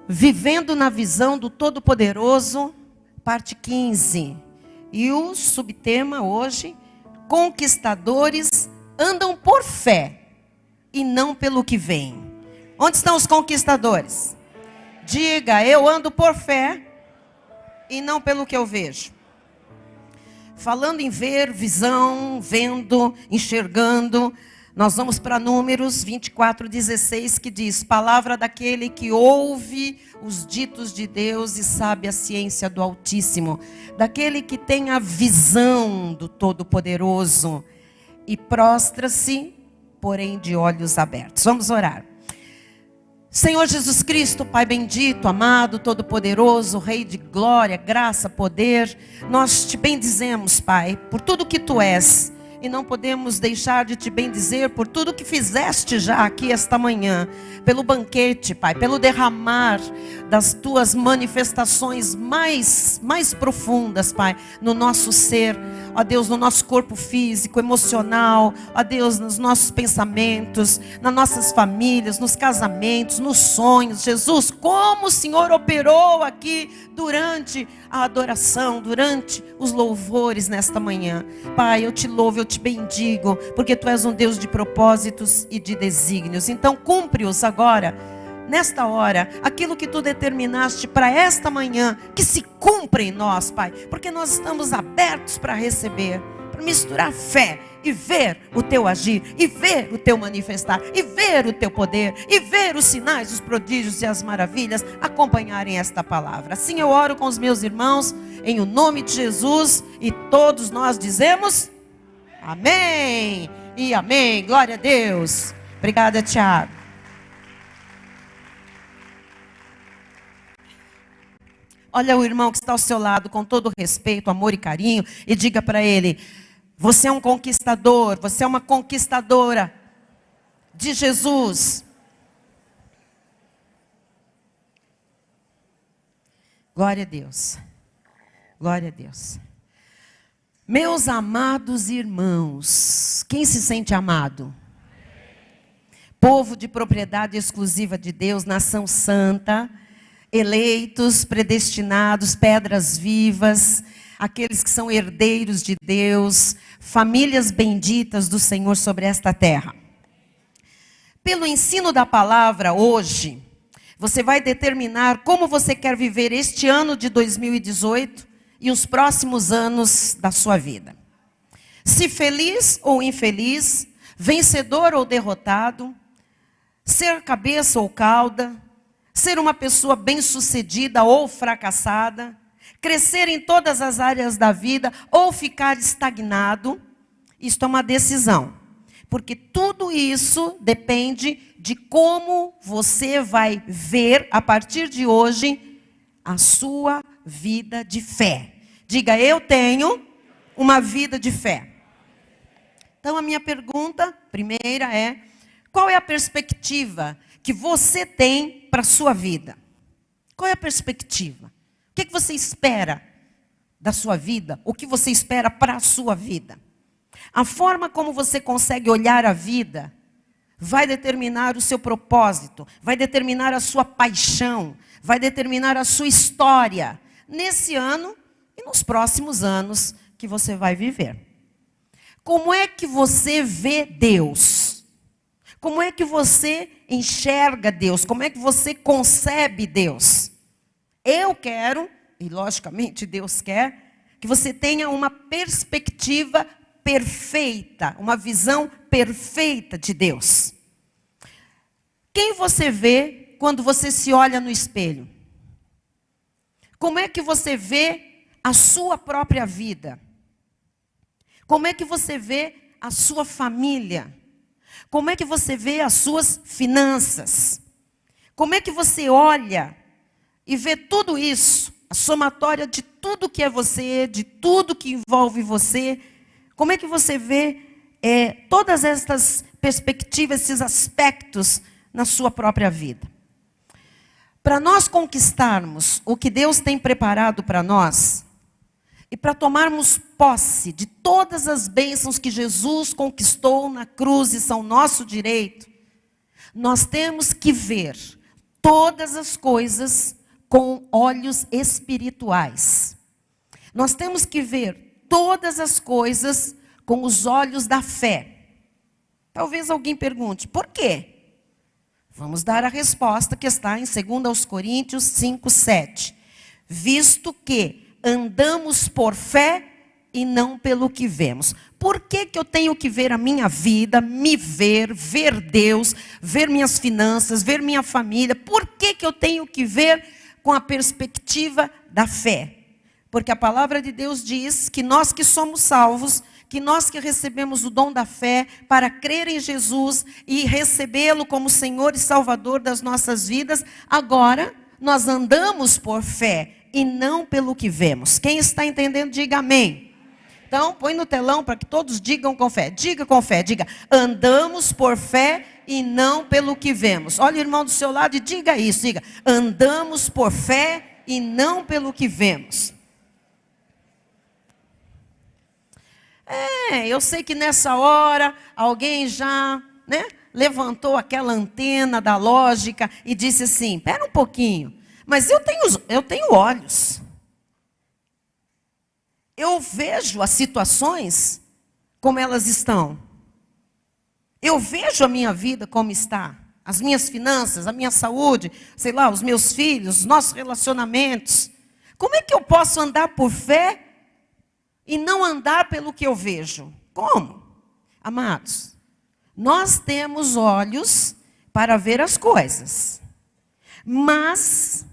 Vivendo na visão do Todo-Poderoso, parte 15. E o subtema hoje, conquistadores andam por fé e não pelo que vem. Onde estão os conquistadores? Diga, eu ando por fé e não pelo que eu vejo. Falando em ver, visão, vendo, enxergando, nós vamos para Números 24:16, que diz: palavra daquele que ouve os ditos de Deus e sabe a ciência do Altíssimo, daquele que tem a visão do Todo-Poderoso e prostra-se, porém de olhos abertos. Vamos orar. Senhor Jesus Cristo, Pai bendito, amado, todo-poderoso, Rei de glória, graça, poder, nós te bendizemos, Pai, por tudo que Tu és. E não podemos deixar de te bendizer por tudo que fizeste já aqui esta manhã. Pelo banquete, Pai, pelo derramar das Tuas manifestações mais profundas, Pai, no nosso ser. Ó Deus, no nosso corpo físico, emocional, ó Deus, nos nossos pensamentos, nas nossas famílias, nos casamentos, nos sonhos. Jesus, como o Senhor operou aqui durante a adoração, durante os louvores nesta manhã. Pai, eu te louvo, eu te bendigo, porque Tu és um Deus de propósitos e de desígnios. Então cumpre-os agora, nesta hora, aquilo que Tu determinaste para esta manhã, que se cumpra em nós, Pai, porque nós estamos abertos para receber, para misturar fé e ver o Teu agir, e ver o Teu manifestar, e ver o Teu poder, e ver os sinais, os prodígios e as maravilhas acompanharem esta palavra. Assim eu oro com os meus irmãos, em o nome de Jesus, e todos nós dizemos amém e amém. Glória a Deus. Obrigada, Tiago. Olha o irmão que está ao seu lado, com todo respeito, amor e carinho, e diga para ele: você é um conquistador, você é uma conquistadora de Jesus. Glória a Deus. Glória a Deus. Meus amados irmãos, quem se sente amado? Povo de propriedade exclusiva de Deus, nação santa, eleitos, predestinados, pedras vivas, aqueles que são herdeiros de Deus, famílias benditas do Senhor sobre esta terra. Pelo ensino da palavra hoje, você vai determinar como você quer viver este ano de 2018 e os próximos anos da sua vida. Se feliz ou infeliz, vencedor ou derrotado, ser cabeça ou cauda, ser uma pessoa bem-sucedida ou fracassada, crescer em todas as áreas da vida ou ficar estagnado, isto é uma decisão. Porque tudo isso depende de como você vai ver, a partir de hoje, a sua vida de fé. Diga, eu tenho uma vida de fé. Então a minha pergunta primeira é: qual é a perspectiva que você tem para a sua vida? Qual é a perspectiva? O que você espera da sua vida? O que você espera para a sua vida? A forma como você consegue olhar a vida vai determinar o seu propósito, vai determinar a sua paixão, vai determinar a sua história nesse ano e nos próximos anos que você vai viver. Como é que você vê Deus? Como é que você enxerga Deus? Como é que você concebe Deus? Eu quero, e logicamente Deus quer, que você tenha uma perspectiva perfeita, uma visão perfeita de Deus. Quem você vê quando você se olha no espelho? Como é que você vê a sua própria vida? Como é que você vê a sua família? Como é que você vê as suas finanças? Como é que você olha e vê tudo isso, a somatória de tudo que é você, de tudo que envolve você? Como é que você vê todas estas perspectivas, esses aspectos na sua própria vida? Para nós conquistarmos o que Deus tem preparado para nós, e para tomarmos posse de todas as bênçãos que Jesus conquistou na cruz e são nosso direito, nós temos que ver todas as coisas com olhos espirituais. Nós temos que ver todas as coisas com os olhos da fé. Talvez alguém pergunte, por quê? Vamos dar a resposta que está em 2 Coríntios 5:7. Visto que andamos por fé e não pelo que vemos. Por que eu tenho que ver a minha vida, me ver, ver Deus, ver minhas finanças, ver minha família? Por que eu tenho que ver com a perspectiva da fé? Porque a palavra de Deus diz que nós que somos salvos, que nós que recebemos o dom da fé para crer em Jesus e recebê-lo como Senhor e Salvador das nossas vidas, agora nós andamos por fé e não pelo que vemos. Quem está entendendo, diga amém. Então, põe no telão para que todos digam com fé. Diga com fé, diga, andamos por fé e não pelo que vemos. Olha o irmão do seu lado e diga isso, diga, andamos por fé e não pelo que vemos. Eu sei que nessa hora alguém já, levantou aquela antena da lógica e disse assim, espera um pouquinho, mas eu tenho olhos. Eu vejo as situações como elas estão. Eu vejo a minha vida como está. As minhas finanças, a minha saúde, sei lá, os meus filhos, os nossos relacionamentos. Como é que eu posso andar por fé e não andar pelo que eu vejo? Como? Amados, nós temos olhos para ver as coisas. Mas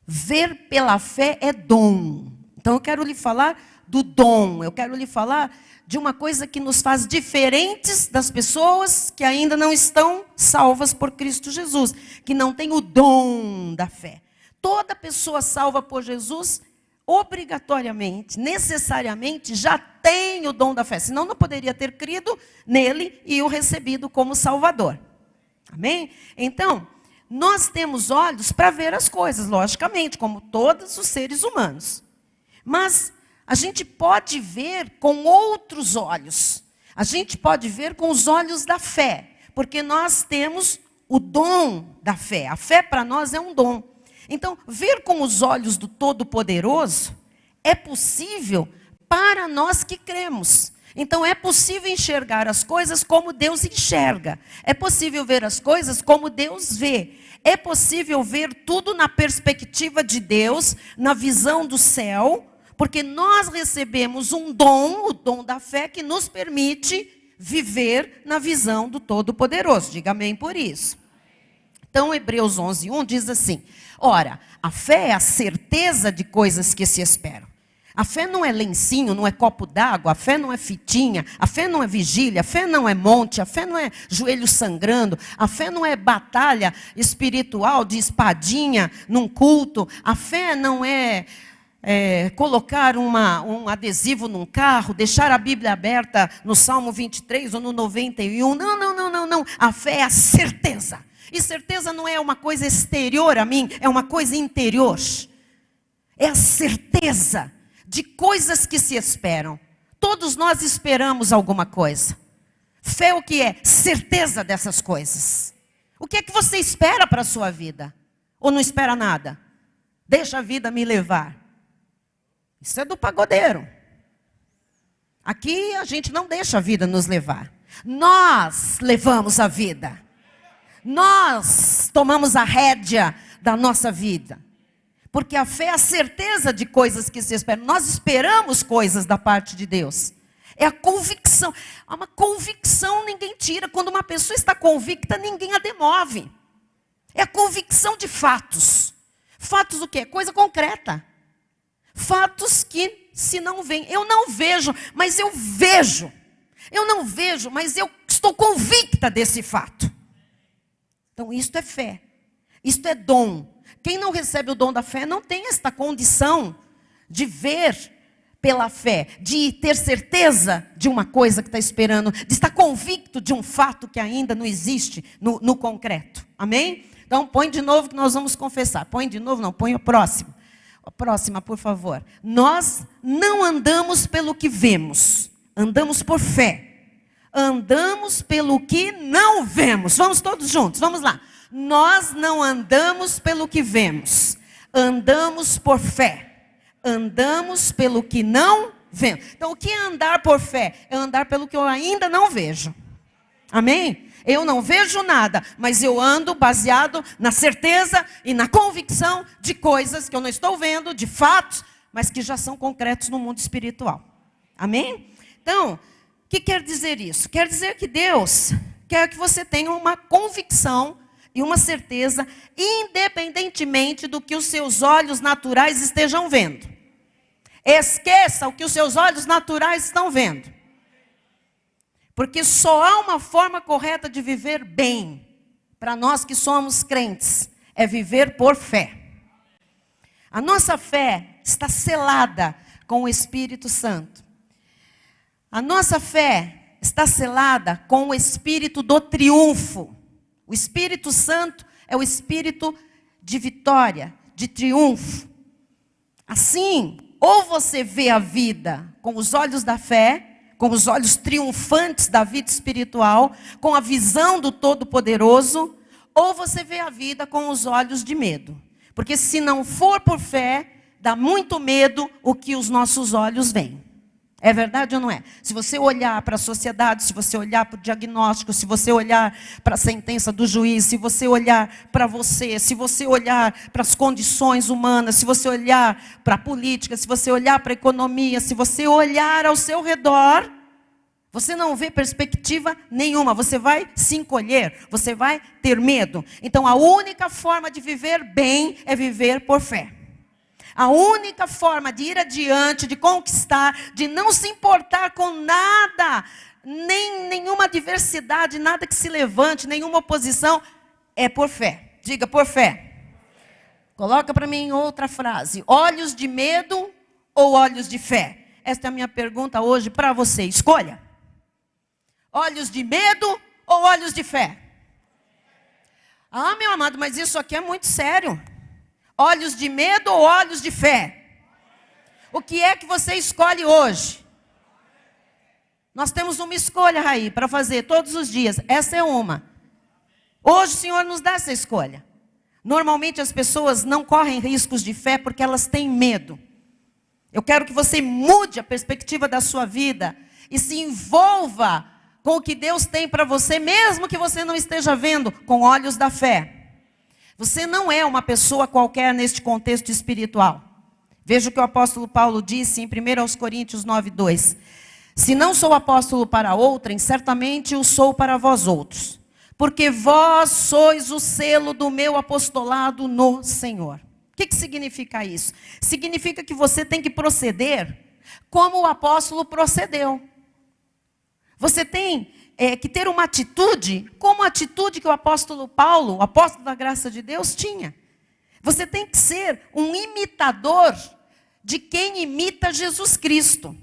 ver pela fé é dom. Então eu quero lhe falar do dom. Eu quero lhe falar de uma coisa que nos faz diferentes das pessoas que ainda não estão salvas por Cristo Jesus, que não tem o dom da fé. Toda pessoa salva por Jesus, obrigatoriamente, necessariamente, já tem o dom da fé. Senão não poderia ter crido nele e o recebido como Salvador. Amém? Então, nós temos olhos para ver as coisas, logicamente, como todos os seres humanos. Mas a gente pode ver com outros olhos. A gente pode ver com os olhos da fé. Porque nós temos o dom da fé. A fé para nós é um dom. Então, ver com os olhos do Todo-Poderoso é possível para nós que cremos. Então, é possível enxergar as coisas como Deus enxerga. É possível ver as coisas como Deus vê. É possível ver tudo na perspectiva de Deus, na visão do céu, porque nós recebemos um dom, o dom da fé, que nos permite viver na visão do Todo-Poderoso. Diga amém por isso. Então, Hebreus 11:1 diz assim, ora, a fé é a certeza de coisas que se esperam. A fé não é lencinho, não é copo d'água, a fé não é fitinha, a fé não é vigília, a fé não é monte, a fé não é joelho sangrando, a fé não é batalha espiritual de espadinha num culto, a fé não é colocar um adesivo num carro, deixar a Bíblia aberta no Salmo 23 ou no 91. Não. A fé é a certeza. E certeza não é uma coisa exterior a mim, é uma coisa interior. É a certeza de coisas que se esperam. Todos nós esperamos alguma coisa. Fé o que é? Certeza dessas coisas. O que é que você espera para a sua vida? Ou não espera nada? Deixa a vida me levar. Isso é do pagodeiro. Aqui a gente não deixa a vida nos levar. Nós levamos a vida. Nós tomamos a rédea da nossa vida. Porque a fé é a certeza de coisas que se esperam. Nós esperamos coisas da parte de Deus. É a convicção. Uma convicção ninguém tira. Quando uma pessoa está convicta, ninguém a demove. É a convicção de fatos. Fatos o quê? Coisa concreta. Fatos que se não veem. Eu não vejo, mas eu vejo. Eu não vejo, mas eu estou convicta desse fato. Então, isto é fé. Isto é dom. Quem não recebe o dom da fé não tem esta condição de ver pela fé, de ter certeza de uma coisa que está esperando, de estar convicto de um fato que ainda não existe no concreto. Amém? Então, põe de novo que nós vamos confessar. Põe de novo, não, põe o próximo. A próxima, por favor. Nós não andamos pelo que vemos, andamos por fé. Andamos pelo que não vemos. Vamos todos juntos, vamos lá. nós não andamos pelo que vemos, andamos por fé. Andamos pelo que não vemos. Então, o que é andar por fé? É andar pelo que eu ainda não vejo. Amém? Eu não vejo nada, mas eu ando baseado na certeza e na convicção de coisas que eu não estou vendo, de fatos, mas que já são concretos no mundo espiritual. Amém? Então, o que quer dizer isso? Quer dizer que Deus quer que você tenha uma convicção e uma certeza, independentemente do que os seus olhos naturais estejam vendo. Esqueça o que os seus olhos naturais estão vendo. Porque só há uma forma correta de viver bem, para nós que somos crentes, é viver por fé. A nossa fé está selada com o Espírito Santo. A nossa fé está selada com o Espírito do triunfo. O Espírito Santo é o Espírito de vitória, de triunfo. Assim, ou você vê a vida com os olhos da fé, com os olhos triunfantes da vida espiritual, com a visão do Todo-Poderoso, ou você vê a vida com os olhos de medo. Porque se não for por fé, dá muito medo o que os nossos olhos veem. É verdade ou não é? Se você olhar para a sociedade, se você olhar para o diagnóstico, se você olhar para a sentença do juiz, se você olhar para você, se você olhar para as condições humanas, se você olhar para a política, se você olhar para a economia, se você olhar ao seu redor, você não vê perspectiva nenhuma, você vai se encolher, você vai ter medo. Então a única forma de viver bem é viver por fé. A única forma de ir adiante, de conquistar, de não se importar com nada, nenhuma adversidade, nada que se levante, nenhuma oposição, é por fé. Diga, por fé. Coloca para mim outra frase. Olhos de medo ou olhos de fé? Esta é a minha pergunta hoje para você. Escolha. Olhos de medo ou olhos de fé? Ah, meu amado, mas isso aqui é muito sério. Olhos de medo ou olhos de fé? O que é que você escolhe hoje? Nós temos uma escolha, Raí, para fazer todos os dias. Essa é uma. Hoje o Senhor nos dá essa escolha. Normalmente as pessoas não correm riscos de fé porque elas têm medo. Eu quero que você mude a perspectiva da sua vida e se envolva com o que Deus tem para você, mesmo que você não esteja vendo, com olhos da fé. Você não é uma pessoa qualquer neste contexto espiritual. Veja o que o apóstolo Paulo disse em 1 Coríntios 9:2. Se não sou apóstolo para outrem, certamente o sou para vós outros. Porque vós sois o selo do meu apostolado no Senhor. O que significa isso? Significa que você tem que proceder como o apóstolo procedeu. Você tem que ter uma atitude, como a atitude que o apóstolo Paulo, o apóstolo da graça de Deus, tinha. Você tem que ser um imitador de quem imita Jesus Cristo.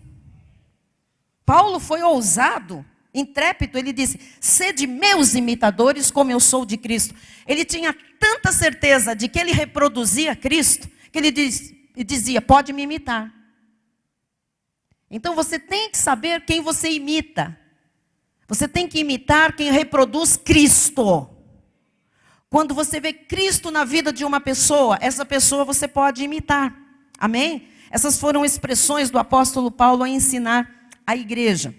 Paulo foi ousado, intrépido, ele disse, sede meus imitadores como eu sou de Cristo. Ele tinha tanta certeza de que ele reproduzia Cristo, que ele dizia, pode me imitar. Então você tem que saber quem você imita. Você tem que imitar quem reproduz Cristo. Quando você vê Cristo na vida de uma pessoa, essa pessoa você pode imitar. Amém? Essas foram expressões do apóstolo Paulo a ensinar a igreja.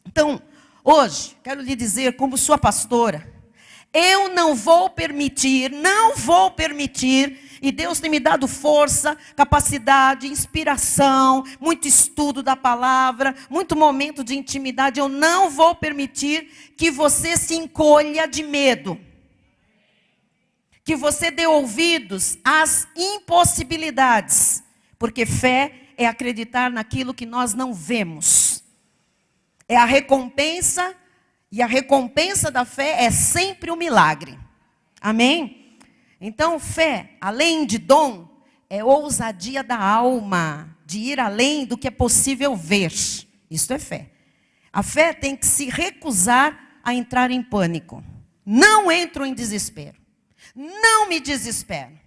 Então, hoje, quero lhe dizer, como sua pastora, eu não vou permitir, e Deus tem me dado força, capacidade, inspiração, muito estudo da palavra, muito momento de intimidade. Eu não vou permitir que você se encolha de medo. Que você dê ouvidos às impossibilidades. Porque fé é acreditar naquilo que nós não vemos. É a recompensa, e a recompensa da fé é sempre o milagre. Amém? Então, fé, além de dom, é ousadia da alma, de ir além do que é possível ver. Isso é fé. A fé tem que se recusar a entrar em pânico. Não entro em desespero. Não me desespero.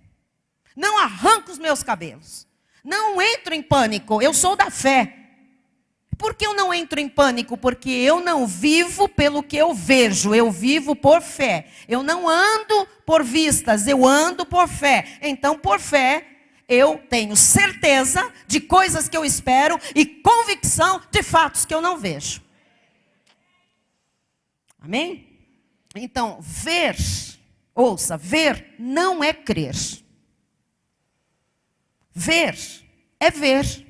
Não arranco os meus cabelos. Não entro em pânico. Eu sou da fé. por que eu não entro em pânico? Porque eu não vivo pelo que eu vejo, eu vivo por fé. Eu não ando por vistas, eu ando por fé. Então, por fé, eu tenho certeza de coisas que eu espero e convicção de fatos que eu não vejo. Amém? Então, ver, ouça, ver não é crer. Ver é ver.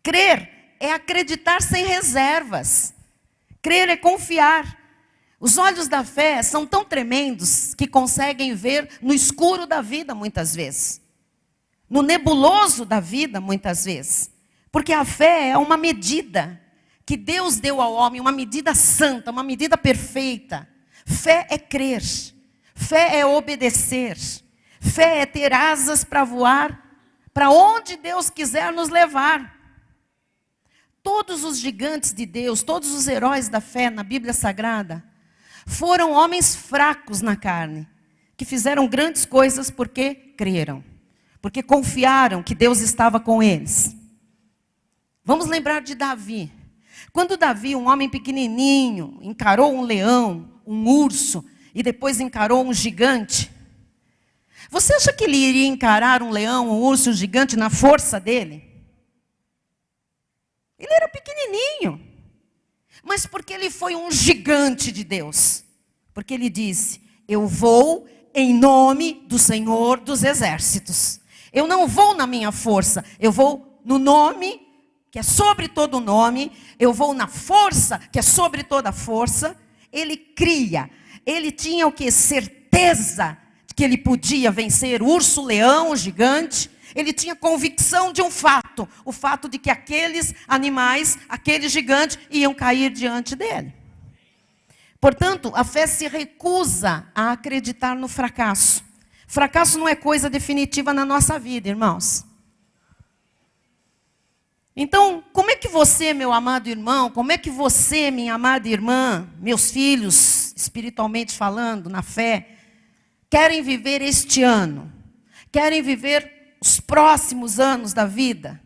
Crer é acreditar sem reservas. Crer é confiar. Os olhos da fé são tão tremendos que conseguem ver no escuro da vida muitas vezes. No nebuloso da vida muitas vezes. Porque a fé é uma medida que Deus deu ao homem, uma medida santa, uma medida perfeita. Fé é crer. Fé é obedecer. Fé é ter asas para voar para onde Deus quiser nos levar. Todos os gigantes de Deus, todos os heróis da fé na Bíblia Sagrada, foram homens fracos na carne, que fizeram grandes coisas porque creram, porque confiaram que Deus estava com eles. Vamos lembrar de Davi. Quando Davi, um homem pequenininho, encarou um leão, um urso, e depois encarou um gigante, você acha que ele iria encarar um leão, um urso, um gigante na força dele? Ele era pequenininho. Mas porque ele foi um gigante de Deus? Porque ele disse, eu vou em nome do Senhor dos Exércitos. Eu não vou na minha força, eu vou no nome, que é sobre todo nome, eu vou na força, que é sobre toda força. Ele cria, ele tinha o que? Certeza que ele podia vencer o urso, o leão, o gigante. Ele tinha convicção de um fato, o fato de que aqueles animais, aquele gigante, iam cair diante dele. Portanto, a fé se recusa a acreditar no fracasso. Fracasso não é coisa definitiva na nossa vida, irmãos. Então, como é que você, meu amado irmão, como é que você, minha amada irmã, meus filhos, espiritualmente falando, na fé, querem viver este ano? Querem viver os próximos anos da vida?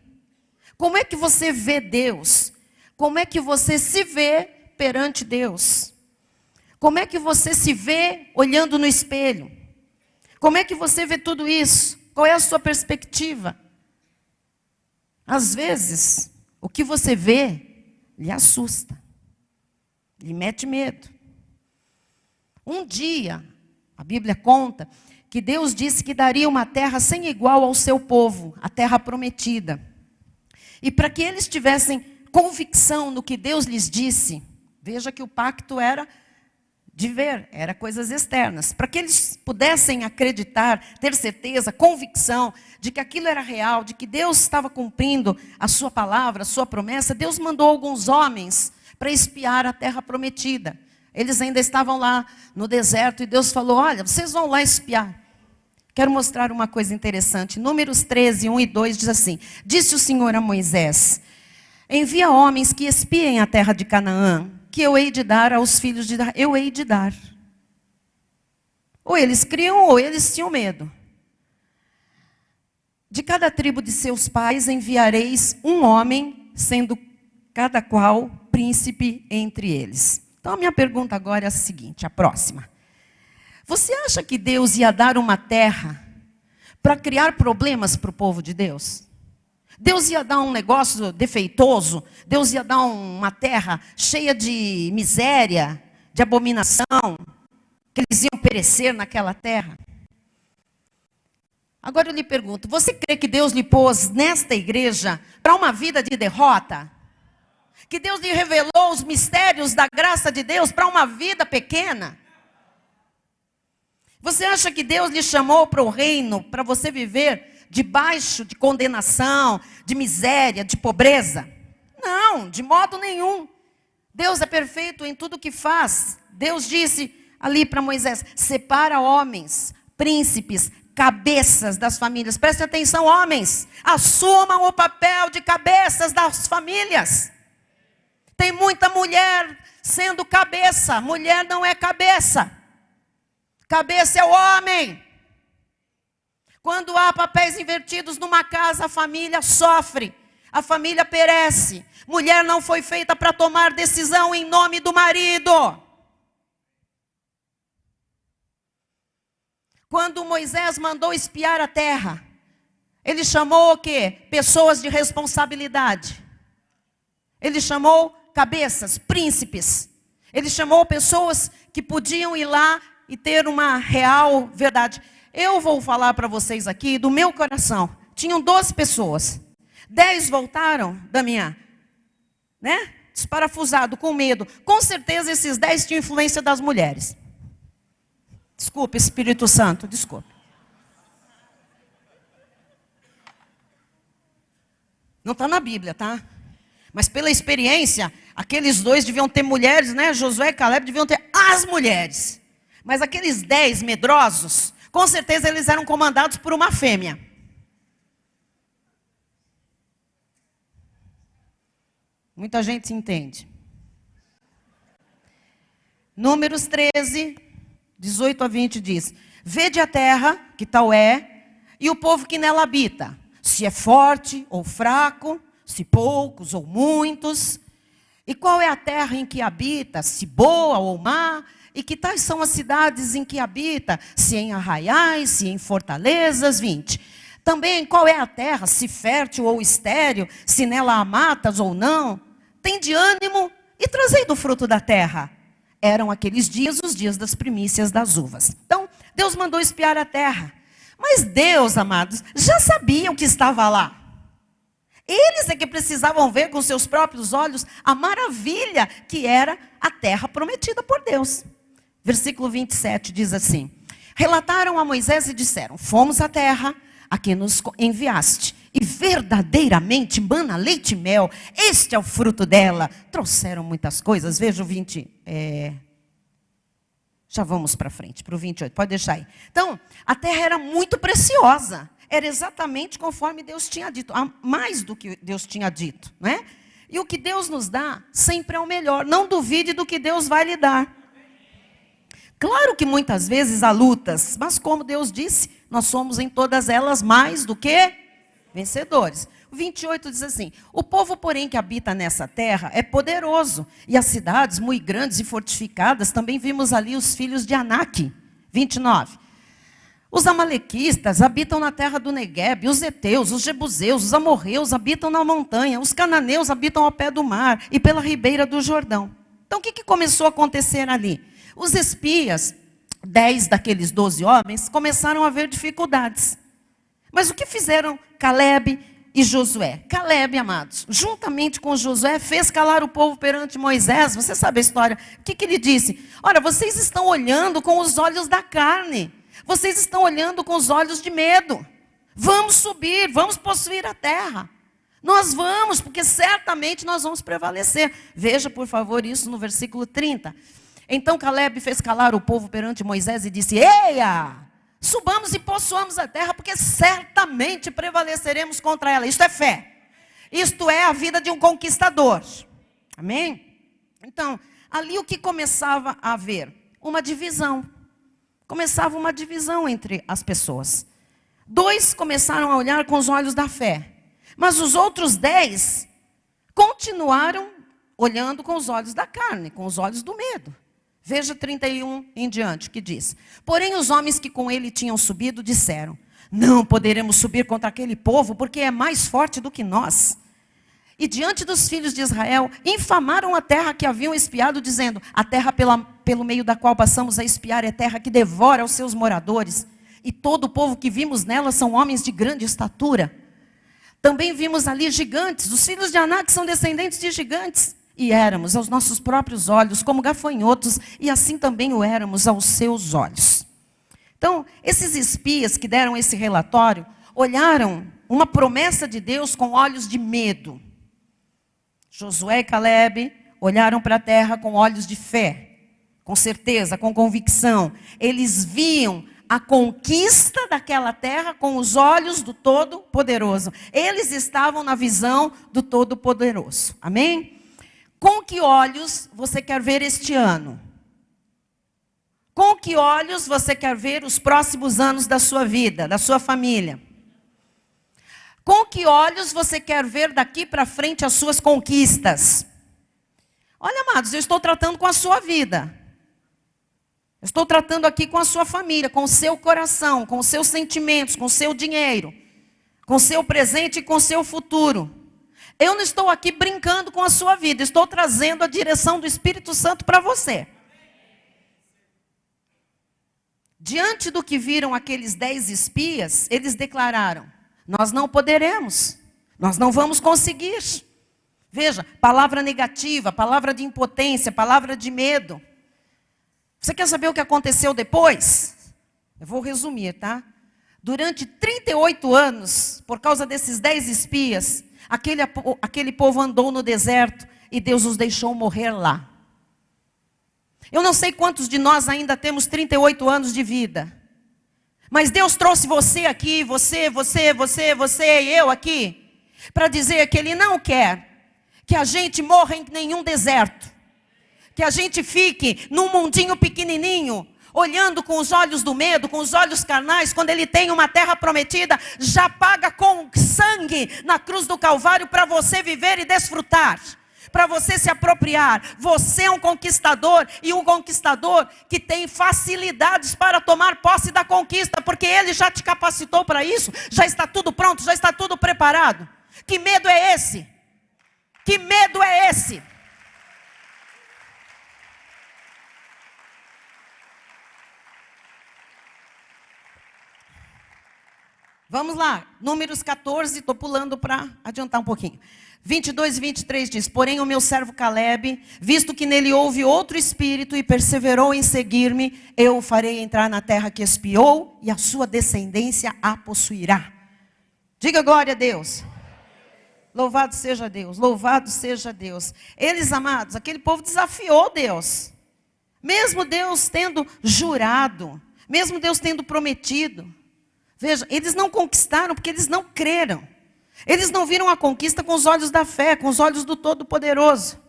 Como é que você vê Deus? Como é que você se vê perante Deus? Como é que você se vê olhando no espelho? Como é que você vê tudo isso? Qual é a sua perspectiva? Às vezes, o que você vê lhe assusta, lhe mete medo. Um dia, a Bíblia conta que Deus disse que daria uma terra sem igual ao seu povo, a terra prometida. E para que eles tivessem convicção no que Deus lhes disse, veja que o pacto era de ver, era coisas externas. Para que eles pudessem acreditar, ter certeza, convicção de que aquilo era real, de que Deus estava cumprindo a sua palavra, a sua promessa, Deus mandou alguns homens para espiar a terra prometida. Eles ainda estavam lá no deserto e Deus falou, olha, vocês vão lá espiar. Quero mostrar uma coisa interessante. Números 13, 1 e 2 diz assim, disse o Senhor a Moisés, envia homens que espiem a terra de Canaã, que eu hei de dar aos filhos de Israel. Eu hei de dar. Ou eles criam ou eles tinham medo. De cada tribo de seus pais enviareis um homem, sendo cada qual príncipe entre eles. Então a minha pergunta agora é a seguinte, a próxima. Você acha que Deus ia dar uma terra para criar problemas para o povo de Deus? Deus ia dar um negócio defeitoso? Deus ia dar uma terra cheia de miséria, de abominação, que eles iam perecer naquela terra? Agora eu lhe pergunto, você crê que Deus lhe pôs nesta igreja para uma vida de derrota? Que Deus lhe revelou os mistérios da graça de Deus para uma vida pequena? Você acha que Deus lhe chamou para o reino, para você viver debaixo de condenação, de miséria, de pobreza? Não, de modo nenhum. Deus é perfeito em tudo que faz. Deus disse ali para Moisés, separa homens, príncipes, cabeças das famílias. Prestem atenção, homens, assumam o papel de cabeças das famílias. Tem muita mulher sendo cabeça. Mulher não é cabeça. Cabeça é o homem. Quando há papéis invertidos numa casa, a família sofre. A família perece. Mulher não foi feita para tomar decisão em nome do marido. Quando Moisés mandou espiar a terra, ele chamou o quê? Pessoas de responsabilidade. Ele chamou cabeças, príncipes. Ele chamou pessoas que podiam ir lá e ter uma real verdade. Eu vou falar para vocês aqui do meu coração. Tinham 12 pessoas. 10 voltaram, Damião, desparafusado, com medo. Com certeza esses 10 tinham influência das mulheres. Desculpe, Espírito Santo, desculpe. Não está na Bíblia, tá? Mas pela experiência, aqueles 2 deviam ter mulheres, Josué e Caleb deviam ter as mulheres. Mas aqueles 10 medrosos, com certeza eles eram comandados por uma fêmea. Muita gente se entende. Números 13, 18 a 20 diz: vede a terra, que tal é, e o povo que nela habita, se é forte ou fraco, se poucos ou muitos, e qual é a terra em que habita, se boa ou má, e que tais são as cidades em que habita, se em arraiais, se em fortalezas. 20. Também qual é a terra, se fértil ou estéril, se nela há matas ou não. Tende ânimo e trazei do fruto da terra. Eram aqueles dias os dias das primícias das uvas. Então, Deus mandou espiar a terra. Mas Deus, amados, já sabiam que estava lá. Eles é que precisavam ver com seus próprios olhos a maravilha que era a terra prometida por Deus. Versículo 27 diz assim: relataram a Moisés e disseram: fomos à terra a que nos enviaste, e verdadeiramente mana leite e mel, este é o fruto dela. Trouxeram muitas coisas, veja o 20, já vamos para frente, para o 28, pode deixar aí. Então, a terra era muito preciosa, era exatamente conforme Deus tinha dito, mais do que Deus tinha dito, né? E o que Deus nos dá sempre é o melhor, não duvide do que Deus vai lhe dar. Claro que muitas vezes há lutas, mas como Deus disse, nós somos em todas elas mais do que vencedores. O 28 diz assim: o povo, porém, que habita nessa terra é poderoso, e as cidades muito grandes e fortificadas, também vimos ali os filhos de Anak. 29. Os amalequistas habitam na terra do Neguebe, os heteus, os jebuseus, os amorreus habitam na montanha, os cananeus habitam ao pé do mar e pela ribeira do Jordão. Então o que começou a acontecer ali? Os espias, 10 daqueles 12 homens, começaram a ver dificuldades. Mas o que fizeram Caleb e Josué? Caleb, amados, juntamente com Josué, fez calar o povo perante Moisés. Você sabe a história. O que ele disse? Olha, vocês estão olhando com os olhos da carne. Vocês estão olhando com os olhos de medo. Vamos subir, vamos possuir a terra. Nós vamos, porque certamente nós vamos prevalecer. Veja, por favor, isso no versículo 30. Então Caleb fez calar o povo perante Moisés e disse: eia, subamos e possuamos a terra, porque certamente prevaleceremos contra ela. Isto é fé. Isto é a vida de um conquistador. Amém? Então, ali o que começava a haver? Uma divisão. Começava uma divisão entre as pessoas. 2 começaram a olhar com os olhos da fé. Mas os outros 10 continuaram olhando com os olhos da carne, com os olhos do medo. Veja 31 em diante, que diz: porém os homens que com ele tinham subido disseram: não poderemos subir contra aquele povo, porque é mais forte do que nós. E diante dos filhos de Israel, infamaram a terra que haviam espiado, dizendo: a terra pelo meio da qual passamos a espiar é terra que devora os seus moradores, e todo o povo que vimos nela são homens de grande estatura. Também vimos ali gigantes, os filhos de Anak são descendentes de gigantes. E éramos aos nossos próprios olhos como gafanhotos, e assim também o éramos aos seus olhos. Então, esses espias que deram esse relatório, olharam uma promessa de Deus com olhos de medo. Josué e Caleb olharam para a terra com olhos de fé, com certeza, com convicção. Eles viam a conquista daquela terra com os olhos do Todo-Poderoso. Eles estavam na visão do Todo-Poderoso. Amém? Com que olhos você quer ver este ano? Com que olhos você quer ver os próximos anos da sua vida, da sua família? Com que olhos você quer ver daqui para frente as suas conquistas? Olha, amados, eu estou tratando com a sua vida. Eu estou tratando aqui com a sua família, com o seu coração, com os seus sentimentos, com o seu dinheiro, com o seu presente e com o seu futuro. Eu não estou aqui brincando com a sua vida, estou trazendo a direção do Espírito Santo para você. Diante do que viram aqueles 10 espias, eles declararam: nós não poderemos, nós não vamos conseguir. Veja, palavra negativa, palavra de impotência, palavra de medo. Você quer saber o que aconteceu depois? Eu vou resumir, tá? Durante 38 anos, por causa desses 10 espias, aquele povo andou no deserto e Deus os deixou morrer lá. Eu não sei quantos de nós ainda temos 38 anos de vida. Mas Deus trouxe você aqui, você e eu aqui, para dizer que Ele não quer que a gente morra em nenhum deserto. Que a gente fique num mundinho pequenininho, olhando com os olhos do medo, com os olhos carnais, quando Ele tem uma terra prometida, já paga com sangue na cruz do Calvário para você viver e desfrutar. Para você se apropriar. Você é um conquistador, e um conquistador que tem facilidades para tomar posse da conquista, porque Ele já te capacitou para isso, já está tudo pronto, já está tudo preparado. Que medo é esse? Que medo é esse? Vamos lá, Números 14, estou pulando para adiantar um pouquinho. 22 e 23 diz: porém o meu servo Caleb, visto que nele houve outro espírito e perseverou em seguir-me, eu o farei entrar na terra que espiou e a sua descendência a possuirá. Diga glória a Deus. Louvado seja Deus, louvado seja Deus. Eles, amados, aquele povo desafiou Deus. Mesmo Deus tendo jurado, mesmo Deus tendo prometido. Veja, eles não conquistaram porque eles não creram. Eles não viram a conquista com os olhos da fé, com os olhos do Todo-Poderoso.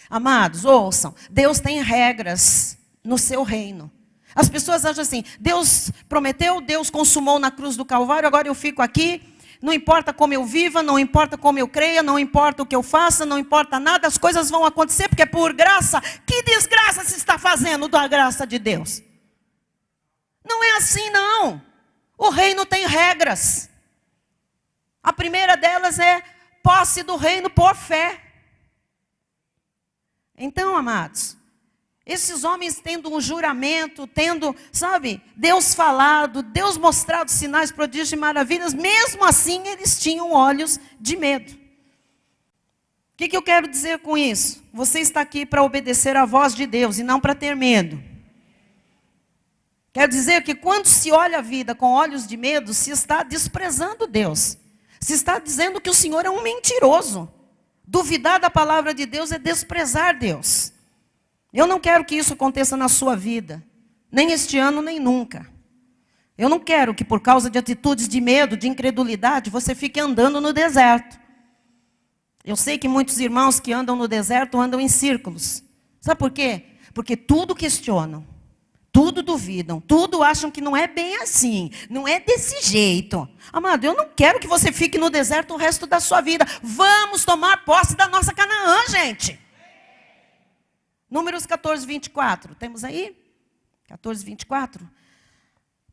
Amados, ouçam, Deus tem regras no seu reino. As pessoas acham assim: Deus prometeu, Deus consumou na cruz do Calvário, agora eu fico aqui, não importa como eu viva, não importa como eu creia, não importa o que eu faça, não importa nada, as coisas vão acontecer porque é por graça. Que desgraça se está fazendo da graça de Deus? Não é assim, não. O reino tem regras. A primeira delas é posse do reino por fé. Então, amados, esses homens tendo um juramento, tendo, sabe, Deus falado, Deus mostrado sinais, prodígios e maravilhas, mesmo assim eles tinham olhos de medo. O que eu quero dizer com isso? Você está aqui para obedecer à voz de Deus e não para ter medo. Quer dizer que quando se olha a vida com olhos de medo, se está desprezando Deus. Se está dizendo que o Senhor é um mentiroso. Duvidar da palavra de Deus é desprezar Deus. Eu não quero que isso aconteça na sua vida. Nem este ano, nem nunca. Eu não quero que por causa de atitudes de medo, de incredulidade, você fique andando no deserto. Eu sei que muitos irmãos que andam no deserto andam em círculos. Sabe por quê? Porque tudo questionam. Tudo duvidam, tudo acham que não é bem assim, não é desse jeito. Amado, eu não quero que você fique no deserto o resto da sua vida. Vamos tomar posse da nossa Canaã, gente. Números 14, 24, temos aí? 14, 24.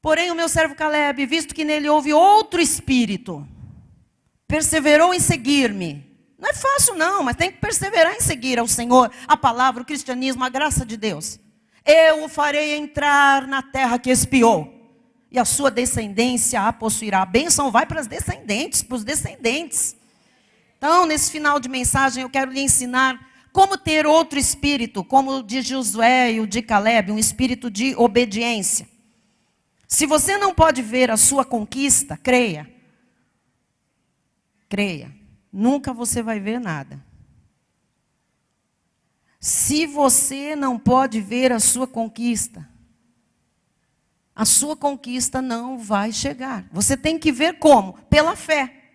Porém o meu servo Caleb, visto que nele houve outro espírito, perseverou em seguir-me. Não é fácil não, mas tem que perseverar em seguir ao Senhor, a palavra, o cristianismo, a graça de Deus. Eu o farei entrar na terra que espiou, e a sua descendência a possuirá. A bênção vai para as descendentes, para os descendentes. Então, nesse final de mensagem, eu quero lhe ensinar como ter outro espírito, como o de Josué e o de Caleb, um espírito de obediência. Se você não pode ver a sua conquista, creia. Creia, nunca você vai ver nada. Se você não pode ver a sua conquista não vai chegar. Você tem que ver como? Pela fé.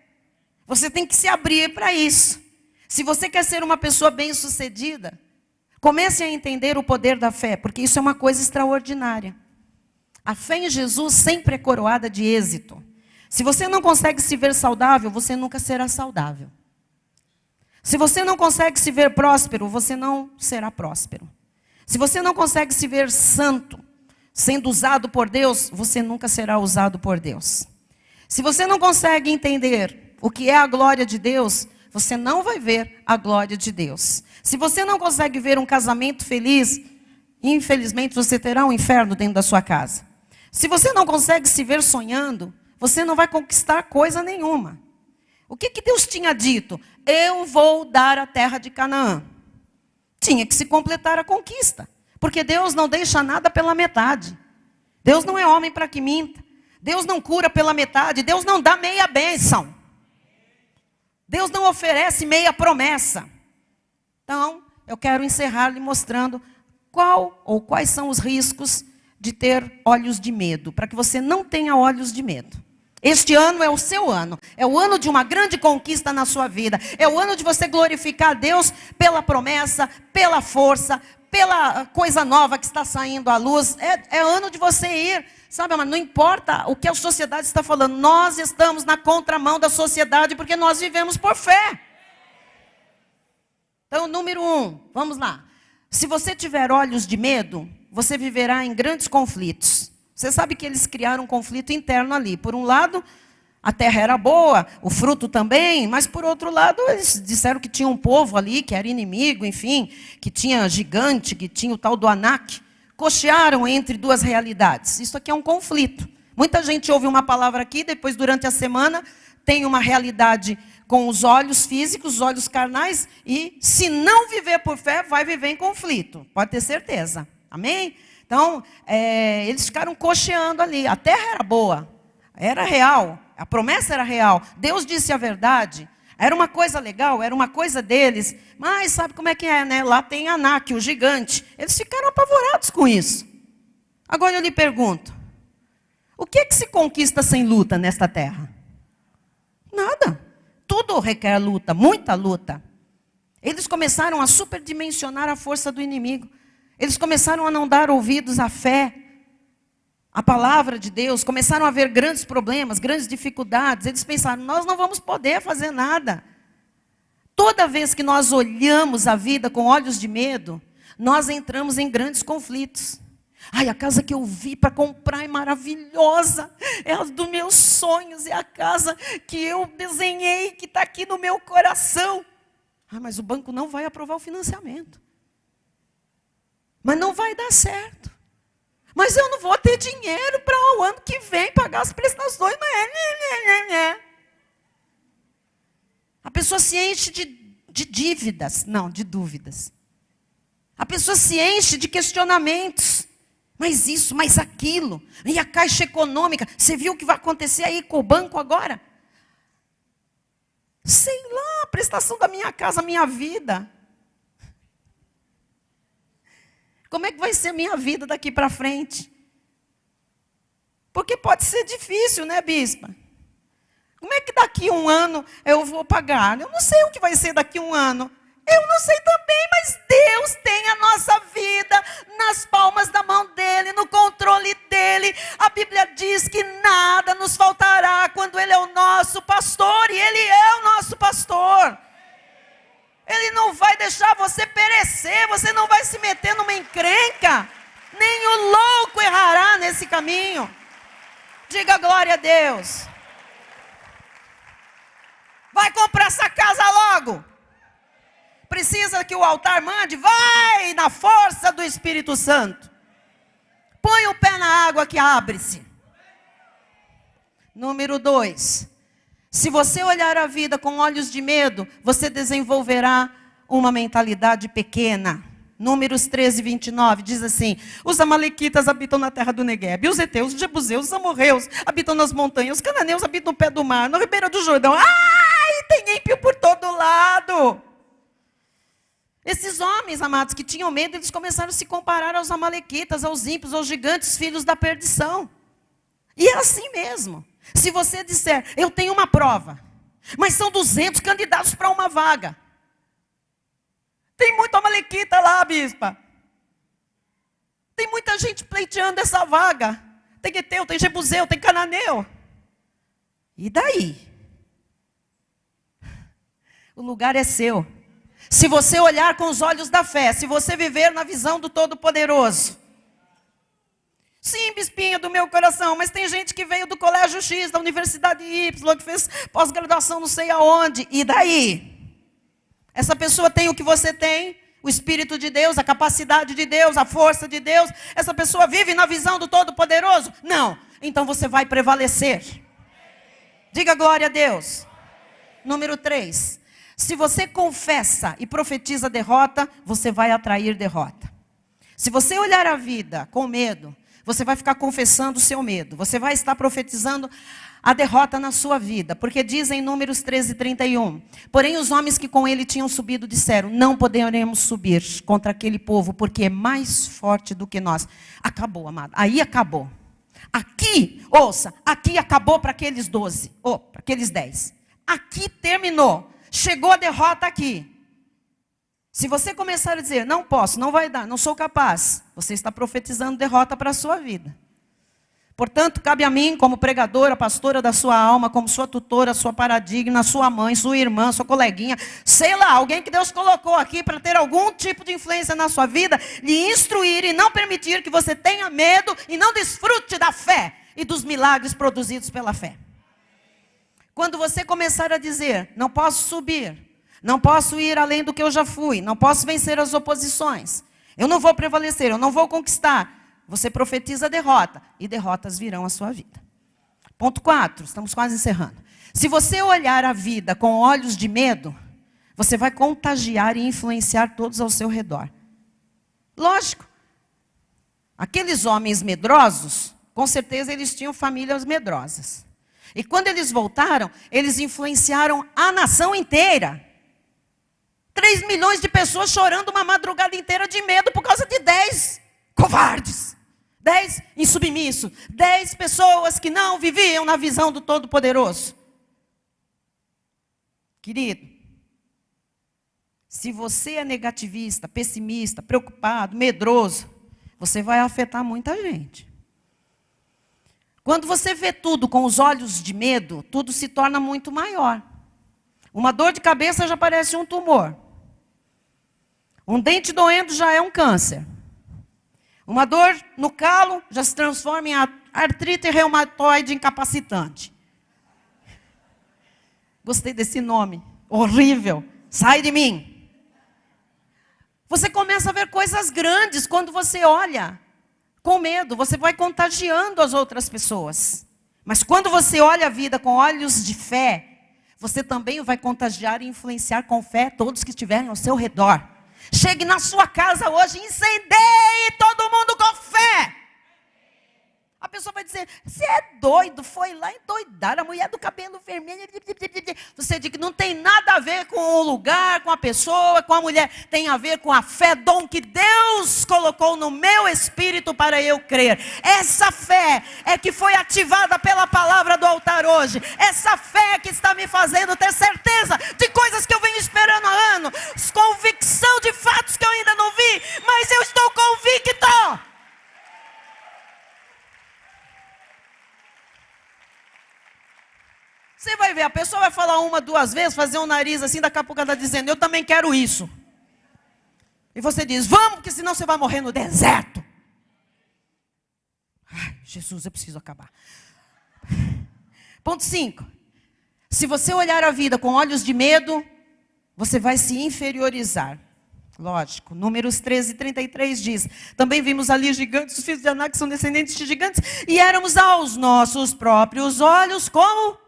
Você tem que se abrir para isso. Se você quer ser uma pessoa bem-sucedida, comece a entender o poder da fé, porque isso é uma coisa extraordinária. A fé em Jesus sempre é coroada de êxito. Se você não consegue se ver saudável, você nunca será saudável. Se você não consegue se ver próspero, você não será próspero. Se você não consegue se ver santo, sendo usado por Deus, você nunca será usado por Deus. Se você não consegue entender o que é a glória de Deus, você não vai ver a glória de Deus. Se você não consegue ver um casamento feliz, infelizmente você terá um inferno dentro da sua casa. Se você não consegue se ver sonhando, você não vai conquistar coisa nenhuma. O que Deus tinha dito? Eu vou dar a terra de Canaã. Tinha que se completar a conquista. Porque Deus não deixa nada pela metade. Deus não é homem para que minta. Deus não cura pela metade. Deus não dá meia bênção. Deus não oferece meia promessa. Então, eu quero encerrar lhe mostrando quais são os riscos de ter olhos de medo. Para que você não tenha olhos de medo. Este ano é o seu ano. É o ano de uma grande conquista na sua vida. É o ano de você glorificar a Deus pela promessa, pela força, pela coisa nova que está saindo à luz. É ano de você ir. Sabe, mas não importa o que a sociedade está falando. Nós estamos na contramão da sociedade porque nós vivemos por fé. Então, número 1, vamos lá. Se você tiver olhos de medo, você viverá em grandes conflitos. Você sabe que eles criaram um conflito interno ali. Por um lado, a terra era boa, o fruto também, mas por outro lado, eles disseram que tinha um povo ali, que era inimigo, enfim, que tinha gigante, que tinha o tal do Anak. Cochearam entre duas realidades. Isso aqui é um conflito. Muita gente ouve uma palavra aqui, depois durante a semana tem uma realidade com os olhos físicos, os olhos carnais, e se não viver por fé, vai viver em conflito. Pode ter certeza. Amém? Então, eles ficaram cocheando ali. A terra era boa, era real, a promessa era real. Deus disse a verdade, era uma coisa legal, era uma coisa deles. Mas sabe como é que é, né? Lá tem Anak, o gigante. Eles ficaram apavorados com isso. Agora eu lhe pergunto, o que é que se conquista sem luta nesta terra? Nada. Tudo requer luta, muita luta. Eles começaram a superdimensionar a força do inimigo. Eles começaram a não dar ouvidos à fé, à palavra de Deus. Começaram a ver grandes problemas, grandes dificuldades. Eles pensaram, nós não vamos poder fazer nada. Toda vez que nós olhamos a vida com olhos de medo, nós entramos em grandes conflitos. Ai, a casa que eu vi para comprar é maravilhosa. É a dos meus sonhos. É a casa que eu desenhei, que está aqui no meu coração. Ah, mas o banco não vai aprovar o financiamento. Mas não vai dar certo. Mas eu não vou ter dinheiro para o ano que vem pagar as prestações. A pessoa se enche de dívidas. Não, de dúvidas. A pessoa se enche de questionamentos. Mas isso, mas aquilo. E a Caixa Econômica. Você viu o que vai acontecer aí com o banco agora? Sei lá, a prestação da minha casa, minha vida. Como é que vai ser a minha vida daqui para frente? Porque pode ser difícil, né, bispa? Como é que daqui 1 ano eu vou pagar? Eu não sei o que vai ser daqui 1 ano. Eu não sei também, mas Deus tem a nossa vida nas palmas da mão dEle, no controle dEle. A Bíblia diz que nada nos faltará quando Ele é o nosso pastor, e Ele é o nosso pastor. Ele não vai deixar você perecer, você não vai se meter numa encrenca. Nem o louco errará nesse caminho. Diga glória a Deus. Vai comprar essa casa logo. Precisa que o altar mande? Vai na força do Espírito Santo. Põe o pé na água que abre-se. Número 2. Se você olhar a vida com olhos de medo, você desenvolverá uma mentalidade pequena. Números 13, 29, diz assim: os amalequitas habitam na terra do Neguebe, os heteus, os jebuseus, os amorreus habitam nas montanhas, os cananeus habitam no pé do mar, na ribeira do Jordão. Ai, tem ímpio por todo lado. Esses homens, amados, que tinham medo, eles começaram a se comparar aos amalequitas, aos ímpios, aos gigantes, filhos da perdição. E é assim mesmo. Se você disser, eu tenho uma prova, mas são 200 candidatos para uma vaga. Tem muito amalequita lá, bispa. Tem muita gente pleiteando essa vaga. Tem Eteu, tem Jebuseu, tem Cananeu. E daí? O lugar é seu. Se você olhar com os olhos da fé, se você viver na visão do Todo-Poderoso. Sim, bispinha do meu coração, mas tem gente que veio do colégio X, da Universidade Y, que fez pós-graduação não sei aonde. E daí? Essa pessoa tem o que você tem, o Espírito de Deus, a capacidade de Deus, a força de Deus. Essa pessoa vive na visão do Todo-Poderoso? Não. Então você vai prevalecer. Diga glória a Deus. Número 3. Se você confessa e profetiza derrota, você vai atrair derrota. Se você olhar a vida com medo, você vai ficar confessando o seu medo. Você vai estar profetizando a derrota na sua vida. Porque diz em Números 13:31. Porém os homens que com ele tinham subido disseram, não poderemos subir contra aquele povo, porque é mais forte do que nós. Acabou, amado. Aí acabou. Aqui, ouça, aqui acabou para aqueles 12. Ou para aqueles 10. Aqui terminou. Chegou a derrota aqui. Se você começar a dizer, não posso, não vai dar, não sou capaz, você está profetizando derrota para a sua vida. Portanto, cabe a mim, como pregadora, pastora da sua alma, como sua tutora, sua paradigma, sua mãe, sua irmã, sua coleguinha, sei lá, alguém que Deus colocou aqui para ter algum tipo de influência na sua vida, lhe instruir e não permitir que você tenha medo e não desfrute da fé e dos milagres produzidos pela fé. Quando você começar a dizer, não posso subir, não posso ir além do que eu já fui, não posso vencer as oposições, eu não vou prevalecer, eu não vou conquistar, você profetiza derrota e derrotas virão à sua vida. Ponto 4, estamos quase encerrando. Se você olhar a vida com olhos de medo, você vai contagiar e influenciar todos ao seu redor. Lógico, aqueles homens medrosos, com certeza eles tinham famílias medrosas. E quando eles voltaram, eles influenciaram a nação inteira. 3 milhões de pessoas chorando uma madrugada inteira de medo por causa de 10 covardes. 10 insubmissos. 10 pessoas que não viviam na visão do Todo-Poderoso. Querido, se você é negativista, pessimista, preocupado, medroso, você vai afetar muita gente. Quando você vê tudo com os olhos de medo, tudo se torna muito maior. Uma dor de cabeça já parece um tumor. Um dente doendo já é um câncer. Uma dor no calo já se transforma em artrite reumatoide incapacitante. Gostei desse nome. Horrível. Sai de mim. Você começa a ver coisas grandes quando você olha com medo. Você vai contagiando as outras pessoas. Mas quando você olha a vida com olhos de fé, você também vai contagiar e influenciar com fé todos que estiverem ao seu redor. Chegue na sua casa hoje e incendeie todo mundo com fé. A pessoa vai dizer, você é doido, foi lá endoidar, a mulher do cabelo vermelho. Você diz que não tem nada a ver com o lugar, com a pessoa, com a mulher. Tem a ver com a fé, dom que Deus colocou no meu espírito para eu crer. Essa fé é que foi ativada pela palavra do altar hoje. Essa fé que está me fazendo ter certeza de coisas que eu venho esperando há anos. Convicção de fatos que eu ainda não vi, mas eu estou convicto. Você vai ver, a pessoa vai falar 1, 2 vezes, fazer um nariz assim, daqui a pouco ela está dizendo, eu também quero isso. E você diz, vamos, porque senão você vai morrer no deserto. Ai, Jesus, eu preciso acabar. Ponto 5. Se você olhar a vida com olhos de medo, você vai se inferiorizar. Lógico, Números 13:33 diz, também vimos ali gigantes, os filhos de Anak são descendentes de gigantes, e éramos aos nossos próprios olhos como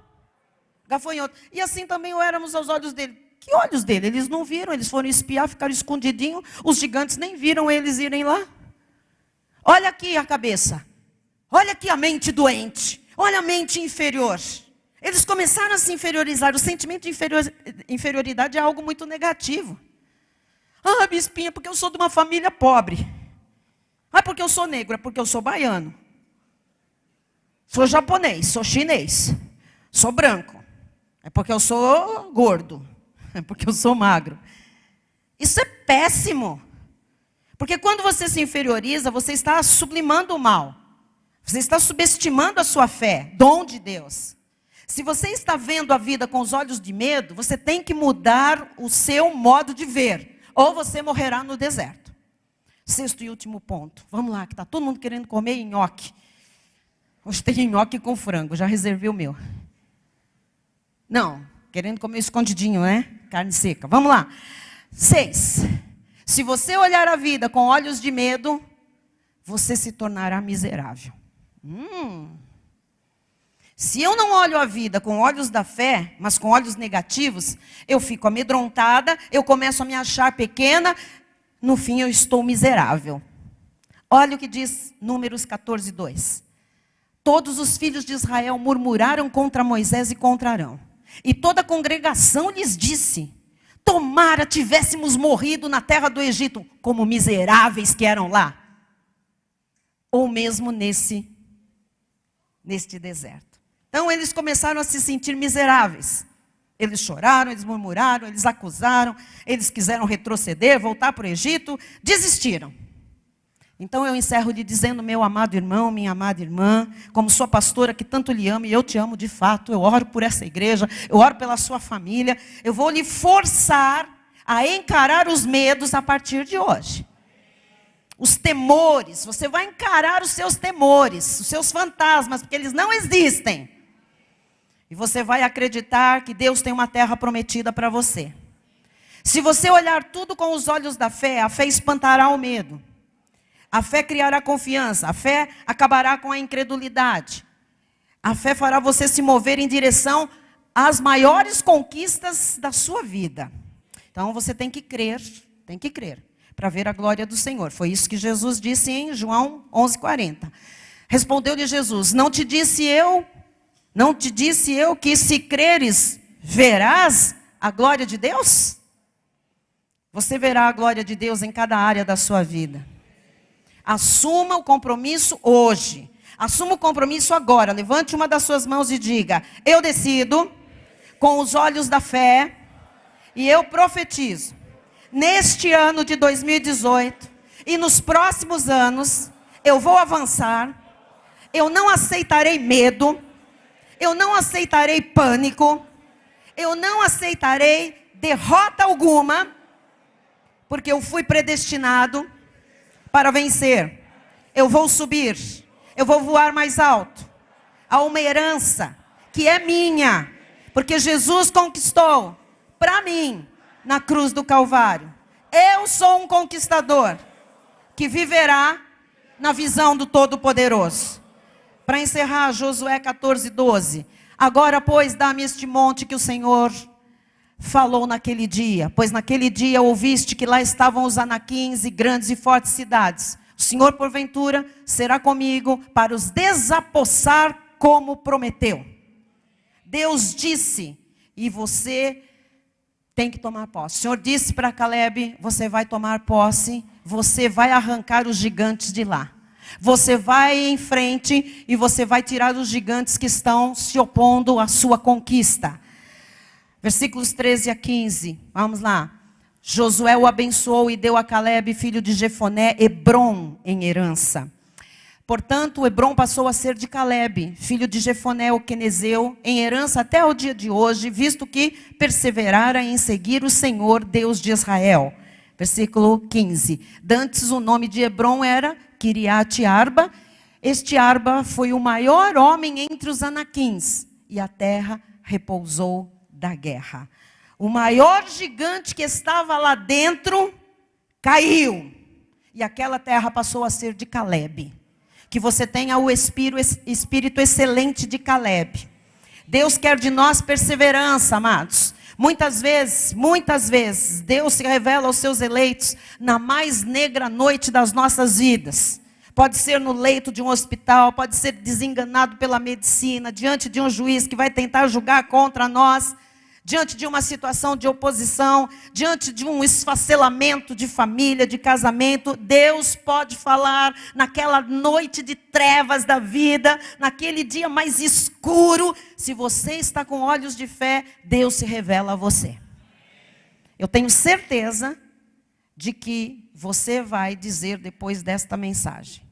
gafanhoto. E assim também o éramos aos olhos dele. Que olhos dele? Eles não viram, eles foram espiar, ficaram escondidinhos. Os gigantes nem viram eles irem lá. Olha aqui a cabeça. Olha aqui a mente doente. Olha a mente inferior. Eles começaram a se inferiorizar. O sentimento de inferioridade é algo muito negativo. Ah, bispinha, porque eu sou de uma família pobre. Ah, porque eu sou negro, é porque eu sou baiano. Sou japonês, sou chinês. Sou branco. É porque eu sou gordo. É porque eu sou magro. Isso é péssimo. Porque quando você se inferioriza, você está sublimando o mal. Você está subestimando a sua fé, dom de Deus. Se você está vendo a vida com os olhos de medo, você tem que mudar o seu modo de ver, ou você morrerá no deserto. Sexto e último ponto. Vamos lá, que está todo mundo querendo comer nhoque. Hoje tem nhoque com frango, já reservei o meu. Não, querendo comer escondidinho, né? Carne seca. Vamos lá. 6. Se você olhar a vida com olhos de medo, você se tornará miserável. Se eu não olho a vida com olhos da fé, mas com olhos negativos, eu fico amedrontada, eu começo a me achar pequena, no fim eu estou miserável. Olha o que diz Números 14, 2. Todos os filhos de Israel murmuraram contra Moisés e contra Arão. E toda a congregação lhes disse: tomara tivéssemos morrido na terra do Egito, como miseráveis que eram lá. Ou mesmo neste deserto. Então eles começaram a se sentir miseráveis. Eles choraram, eles murmuraram, eles acusaram, eles quiseram retroceder, voltar para o Egito, desistiram. Então eu encerro lhe dizendo, meu amado irmão, minha amada irmã, como sua pastora que tanto lhe amo, e eu te amo de fato, eu oro por essa igreja, eu oro pela sua família, eu vou lhe forçar a encarar os medos a partir de hoje. Os temores, você vai encarar os seus temores, os seus fantasmas, porque eles não existem. E você vai acreditar que Deus tem uma terra prometida para você. Se você olhar tudo com os olhos da fé, a fé espantará o medo. A fé criará confiança, a fé acabará com a incredulidade. A fé fará você se mover em direção às maiores conquistas da sua vida. Então você tem que crer, para ver a glória do Senhor. Foi isso que Jesus disse em João 11:40. Respondeu-lhe Jesus: não te disse eu que se creres, verás a glória de Deus? Você verá a glória de Deus em cada área da sua vida. Assuma o compromisso hoje. Assuma o compromisso agora. Levante uma das suas mãos e diga: eu decido com os olhos da fé e eu profetizo. Neste ano de 2018 e nos próximos anos, eu vou avançar. Eu não aceitarei medo. Eu não aceitarei pânico. Eu não aceitarei derrota alguma. Porque eu fui predestinado para vencer. Eu vou subir. Eu vou voar mais alto. Há uma herança que é minha. Porque Jesus conquistou para mim na cruz do Calvário. Eu sou um conquistador que viverá na visão do Todo-Poderoso. Para encerrar, Josué 14, 12. Agora, pois, dá-me este monte que o Senhor falou naquele dia. Pois naquele dia ouviste que lá estavam os anaquins e grandes e fortes cidades. O Senhor, porventura, será comigo para os desapossar como prometeu. Deus disse, e você tem que tomar posse. O Senhor disse para Caleb, você vai tomar posse, você vai arrancar os gigantes de lá. Você vai em frente e você vai tirar os gigantes que estão se opondo à sua conquista. Versículos 13 a 15, vamos lá. Josué o abençoou e deu a Caleb, filho de Jefoné, Hebrom em herança. Portanto, Hebrom passou a ser de Caleb, filho de Jefoné, o quenezeu, em herança até o dia de hoje, visto que perseverara em seguir o Senhor, Deus de Israel. Versículo 15. Dantes o nome de Hebrom era Kiriat Arba. Este Arba foi o maior homem entre os anaquins, e a terra repousou da guerra. O maior gigante que estava lá dentro caiu, e aquela terra passou a ser de Caleb. Que você tenha o espírito excelente de Caleb. Deus quer de nós perseverança, amados. Muitas vezes, Deus se revela aos seus eleitos na mais negra noite das nossas vidas. Pode ser no leito de um hospital, pode ser desenganado pela medicina, diante de um juiz que vai tentar julgar contra nós, diante de uma situação de oposição, diante de um esfacelamento de família, de casamento. Deus pode falar naquela noite de trevas da vida, naquele dia mais escuro. Se você está com olhos de fé, Deus se revela a você. Eu tenho certeza de que você vai dizer depois desta mensagem: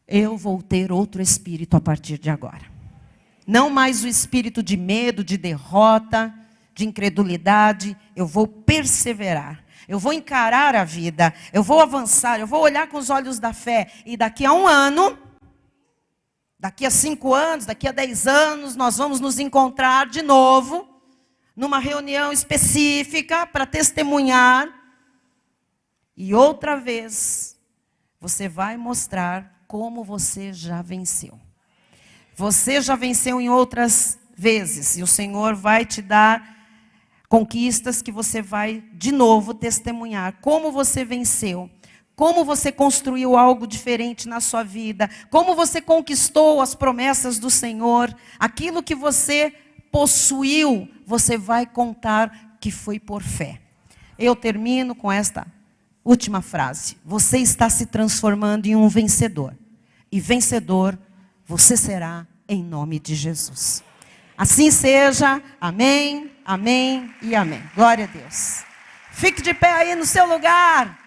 eu vou ter outro espírito a partir de agora. Não mais o espírito de medo, de derrota, de incredulidade. Eu vou perseverar. Eu vou encarar a vida. Eu vou avançar. Eu vou olhar com os olhos da fé. E daqui a 1 ano, daqui a 5 anos, daqui a 10 anos, nós vamos nos encontrar de novo, numa reunião específica para testemunhar. E outra vez, você vai mostrar como você já venceu. Você já venceu em outras vezes. E o Senhor vai te dar conquistas que você vai de novo testemunhar. Como você venceu. Como você construiu algo diferente na sua vida. Como você conquistou as promessas do Senhor. Aquilo que você possuiu, você vai contar que foi por fé. Eu termino com esta última frase. Você está se transformando em um vencedor. E vencedor você será em nome de Jesus. Assim seja. Amém, amém e amém. Glória a Deus. Fique de pé aí no seu lugar.